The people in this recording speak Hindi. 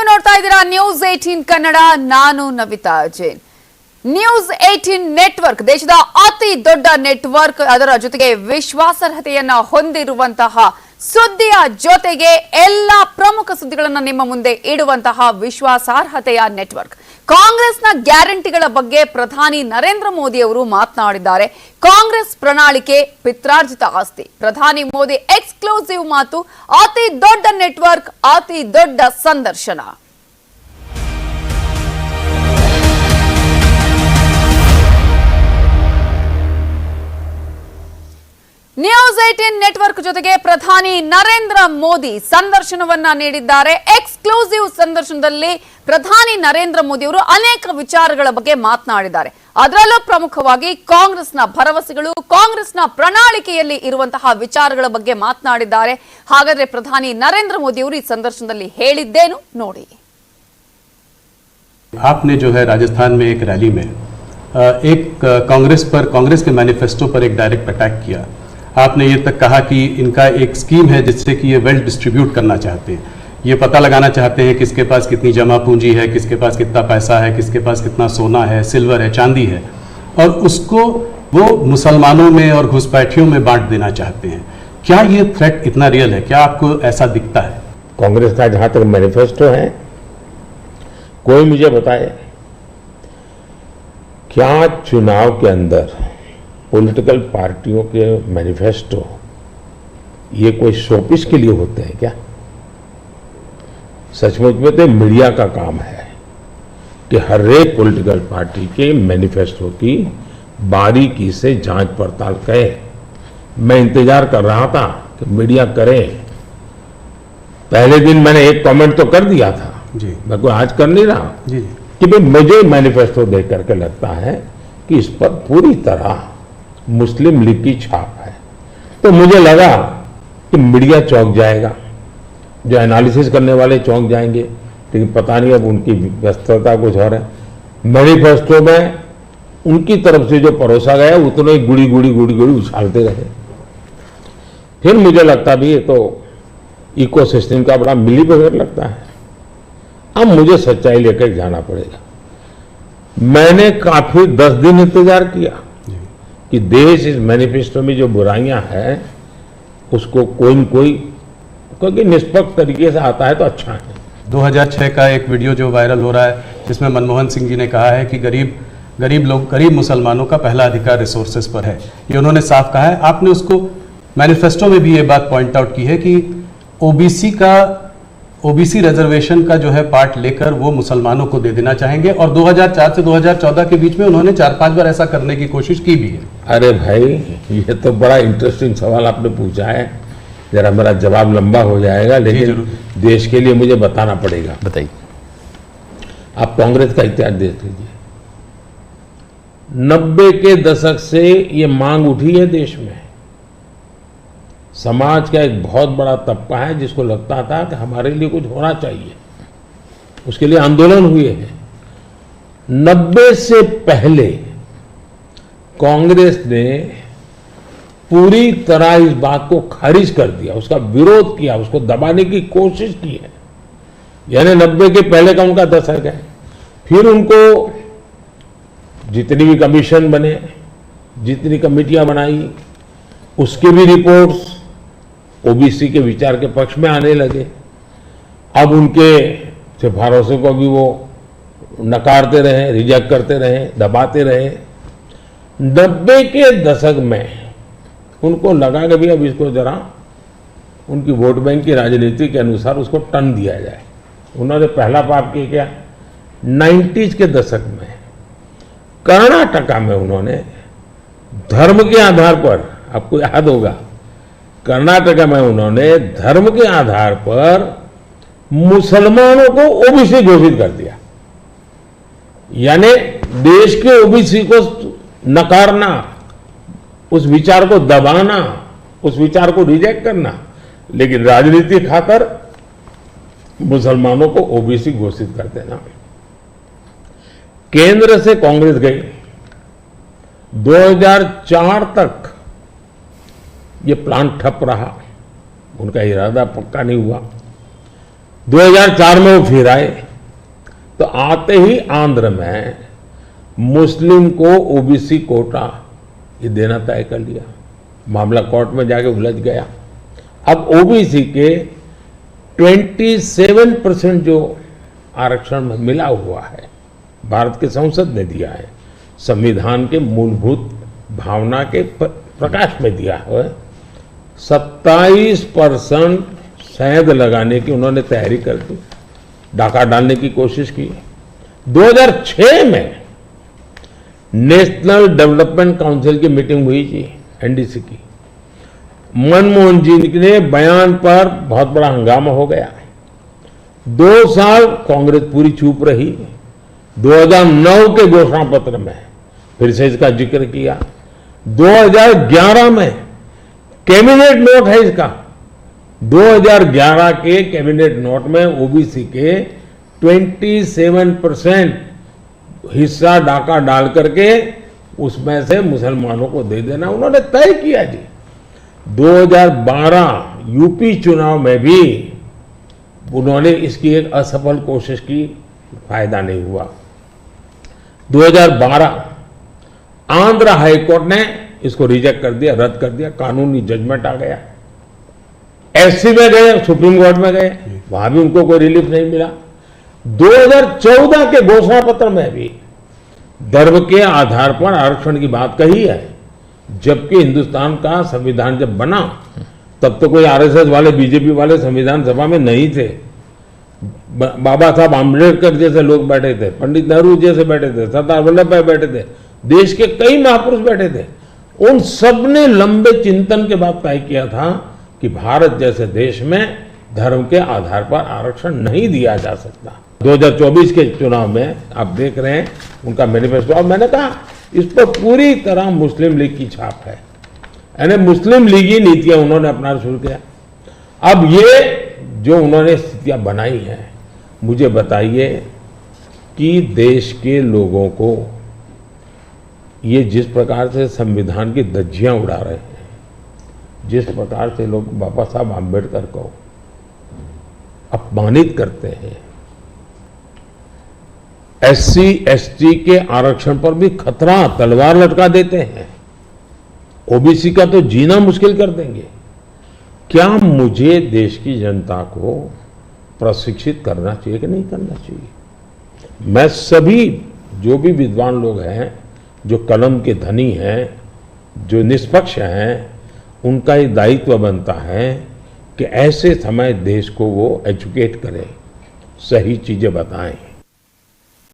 ನೀವು ನೋಡ್ತಾ ಇದ್ದೀರಾ ನ್ಯೂಸ್ 18 ಕನ್ನಡ. ನಾನು ನವಿತಾ ಜೈನ್. ನ್ಯೂಸ್ 18 ನೆಟ್ವರ್ಕ್ ದೇಶದ ಅತಿ ದೊಡ್ಡ ನೆಟ್ವರ್ಕ್. ಅದರ ಜೊತೆಗೆ ವಿಶ್ವಾಸಾರ್ಹತೆಯನ್ನ ಹೊಂದಿರುವಂತಹ ಸುದ್ದಿಯ ಜೊತೆಗೆ ಎಲ್ಲಾ ಪ್ರಮುಖ ಸುದ್ದಿಗಳನ್ನು ನಿಮ್ಮ ಮುಂದೆ ಇಡುವಂತಹ ವಿಶ್ವಾಸಾರ್ಹತೆಯ ನೆಟ್ವರ್ಕ್. ಕಾಂಗ್ರೆಸ್ನ ಗ್ಯಾರಂಟಿಗಳ ಬಗ್ಗೆ ಪ್ರಧಾನಿ ನರೇಂದ್ರ ಮೋದಿ ಅವರು ಮಾತನಾಡಿದ್ದಾರೆ. ಕಾಂಗ್ರೆಸ್ ಪ್ರಣಾಳಿಕೆ ಪಿತ್ರಾರ್ಜಿತ ಆಸ್ತಿ. ಪ್ರಧಾನಿ ಮೋದಿ ಎಕ್ಸ್ಕ್ಲೂಸಿವ್ ಮಾತು. ಅತಿ ದೊಡ್ಡ ನೆಟ್ವರ್ಕ್, ಅತಿ ದೊಡ್ಡ ಸಂದರ್ಶನ. ನ್ಯೂಸ್ 18 ನೆಟ್ವರ್ಕ್ ಜೊತೆಗೆ ಪ್ರಧಾನಿ ನರೇಂದ್ರ ಮೋದಿ ಸಂದರ್ಶನವನ್ನ ನೀಡಿದ್ದಾರೆ. ಎಕ್ಸ್ಕ್ಲೂಸಿವ್ ಸಂದರ್ಶನದಲ್ಲಿ ಪ್ರಧಾನಿ ನರೇಂದ್ರ ಮೋದಿ ಅವರು ಅನೇಕ ವಿಚಾರಗಳ ಬಗ್ಗೆ ಮಾತನಾಡಿದ್ದಾರೆ. ಅದರಲ್ಲೂ ಪ್ರಮುಖವಾಗಿ ಕಾಂಗ್ರೆಸ್ನ ಭರವಸೆಗಳು, ಕಾಂಗ್ರೆಸ್ನ ಪ್ರಣಾಳಿಕೆಯಲ್ಲಿ ಇರುವಂತಹ ವಿಚಾರಗಳ ಬಗ್ಗೆ ಮಾತನಾಡಿದ್ದಾರೆ. ಹಾಗಾದ್ರೆ ಪ್ರಧಾನಿ ನರೇಂದ್ರ ಮೋದಿ ಅವರು ಈ ಸಂದರ್ಶನದಲ್ಲಿ ಹೇಳಿದ್ದೇನು ನೋಡಿ. आपने जो है राजस्थान में एक रैली में एक कांग्रेस के मैनिफेस्टो पर एक डायरेक्ट अटैक किया. आपने ये तक कहा कि इनका एक स्कीम है जिससे कि ये वेल्थ डिस्ट्रीब्यूट करना चाहते हैं, ये पता लगाना चाहते हैं किसके पास कितनी जमा पूंजी है, किसके पास कितना पैसा है, किसके पास कितना सोना है, सिल्वर है, चांदी है, और उसको वो मुसलमानों में और घुसपैठियों में बांट देना चाहते हैं. क्या ये थ्रेट इतना रियल है? क्या आपको ऐसा दिखता है? कांग्रेस का जहां तक मैनिफेस्टो है, कोई मुझे बताए क्या चुनाव के अंदर पॉलिटिकल पार्टियों के मैनिफेस्टो ये कोई शोपीस के लिए होते हैं क्या? सचमुच में तो मीडिया का काम है कि हर एक पॉलिटिकल पार्टी के मैनिफेस्टो की बारीकी से जांच पड़ताल करे. मैं इंतजार कर रहा था कि मीडिया करे. पहले दिन मैंने एक कमेंट तो कर दिया था जी. मैं कोई आज कर नहीं रहा जी. कि भाई मुझे मैनिफेस्टो देख करके लगता है कि इस पर पूरी तरह मुस्लिम लीग की छाप है. तो मुझे लगा कि मीडिया चौंक जाएगा, जो एनालिसिस करने वाले चौंक जाएंगे, लेकिन पता नहीं अब उनकी व्यस्तता कुछ और है. मैनिफेस्टो में उनकी तरफ से जो परोसा गया उतने गुड़ी गुड़ी गुड़ी गुड़ी उछालते रहे. फिर मुझे लगता भी ये तो इकोसिस्टम का बड़ा मिलीबग लगता है. अब मुझे सच्चाई लेकर जाना पड़ेगा. मैंने काफी 10 दिन इंतजार किया कि देश इस मैनिफेस्टो में जो बुराइयां हैं उसको कोई न कोई, क्योंकि निष्पक्ष तरीके से आता है तो अच्छा है. 2006 का एक वीडियो जो वायरल हो रहा है जिसमें मनमोहन सिंह जी ने कहा है कि गरीब मुसलमानों का पहला अधिकार रिसोर्सेज पर है, ये उन्होंने साफ कहा है. आपने उसको मैनिफेस्टो में भी ये बात पॉइंट आउट की है कि ओबीसी रिजर्वेशन का जो है पार्ट लेकर वो मुसलमानों को दे देना चाहेंगे, और 2004 से 2014 के बीच में उन्होंने 4-5 बार ऐसा करने की कोशिश की भी है. अरे भाई, ये तो बड़ा इंटरेस्टिंग सवाल आपने पूछा है. जरा मेरा जवाब लंबा हो जाएगा, लेकिन देश के लिए मुझे बताना पड़ेगा. बताइए. आप कांग्रेस का इतिहास देख लीजिए. 90 के दशक से ये मांग उठी है देश में. समाज का एक बहुत बड़ा तबका है जिसको लगता था कि हमारे लिए कुछ होना चाहिए, उसके लिए आंदोलन हुए हैं. 90 से पहले कांग्रेस ने पूरी तरह इस बात को खारिज कर दिया, उसका विरोध किया, उसको दबाने की कोशिश की है. यानी 90 के पहले का उनका दशक है. फिर उनको जितनी भी कमीशन बने, जितनी कमेटियां बनाई, उसके भी रिपोर्ट्स ओबीसी के विचार के पक्ष में आने लगे. अब उनके सिफारिशों को भी वो नकारते रहे, रिजेक्ट करते रहे, दबाते रहे. 90 के दशक में उनको लगा कि भी अब इसको जरा उनकी वोट बैंक की राजनीति के अनुसार उसको टर्न दिया जाए. उन्होंने पहला पाप किया क्या? 90s के दशक में कर्नाटका में उन्होंने धर्म के आधार पर, आपको याद होगा, कर्नाटका में उन्होंने धर्म के आधार पर मुसलमानों को ओबीसी घोषित कर दिया. यानी देश के ओबीसी को नकारना, उस विचार को दबाना, उस विचार को रिजेक्ट करना, लेकिन राजनीति खातर मुसलमानों को ओबीसी घोषित कर देना. केंद्र से कांग्रेस गई. 2004 तक ये प्लान ठप रहा, उनका इरादा पक्का नहीं हुआ. 2004 में वो फिर आए, तो आते ही आंध्र में मुस्लिम को ओबीसी कोटा ये देना तय कर लिया। मामला कोर्ट में जाके उलझ गया। अब ओबीसी के 27% जो आरक्षण मिला हुआ है, भारत के संसद ने दिया है, संविधान के मूलभूत भावना के प्रकाश में दिया है। 27% शहद लगाने की उन्होंने तैयारी कर दी, डाका डालने की कोशिश की। 2006 में नेशनल डेवलपमेंट काउंसिल की मीटिंग हुई थी, एनडीसी की। मनमोहन जी के बयान पर बहुत बड़ा हंगामा हो गया। 2 साल कांग्रेस पूरी चुप रही। 2009 के घोषणा पत्र में फिर से इसका जिक्र किया। 2011 में कैबिनेट नोट है इसका। 2011 के कैबिनेट नोट में ओबीसी के 27% हिस्सा डाका डाल करके उसमें से मुसलमानों को दे देना उन्होंने तय किया जी। 2012 यूपी चुनाव में भी उन्होंने इसकी एक असफल कोशिश की, फायदा नहीं हुआ। 2012 आंध्र हाईकोर्ट ने इसको रिजेक्ट कर दिया, रद्द कर दिया, कानूनी जजमेंट आ गया। एससी में गए, सुप्रीम कोर्ट में गए, वहां भी उनको कोई रिलीफ नहीं मिला। 2014 के घोषणा पत्र में भी धर्म के आधार पर आरक्षण की बात कही है, जबकि हिंदुस्तान का संविधान जब बना तब तो कोई आरएसएस वाले, बीजेपी वाले संविधान सभा में नहीं थे। बाबा साहब आम्बेडकर जैसे लोग बैठे थे, पंडित नेहरू जैसे बैठे थे, सरदार वल्लभ भाई बैठे थे, देश के कई महापुरुष बैठे थे। उन सब ने लंबे चिंतन के बाद तय किया था कि भारत जैसे देश में धर्म के आधार पर आरक्षण नहीं दिया जा सकता। 2024 के चुनाव में आप देख रहे हैं उनका मैनिफेस्टो। और मैंने कहा इस पर पूरी तरह मुस्लिम लीग की छाप है, यानी मुस्लिम लीगी नीतियां उन्होंने अपनाना शुरू किया। अब ये जो उन्होंने स्थितियां बनाई हैं, मुझे बताइए कि देश के लोगों को ये जिस प्रकार से संविधान की धज्जियां उड़ा रहे हैं, जिस प्रकार से लोग बाबा साहब आम्बेडकर को अपमानित करते हैं, एससी एसटी के आरक्षण पर भी खतरा, तलवार लटका देते हैं, ओबीसी का तो जीना मुश्किल कर देंगे। क्या मुझे देश की जनता को प्रशिक्षित करना चाहिए कि नहीं करना चाहिए? मैं सभी जो भी विद्वान लोग हैं, जो कलम के धनी हैं, जो निष्पक्ष हैं, उनका ये दायित्व बनता है कि ऐसे समय देश को वो एजुकेट करें, सही चीजें बताएं।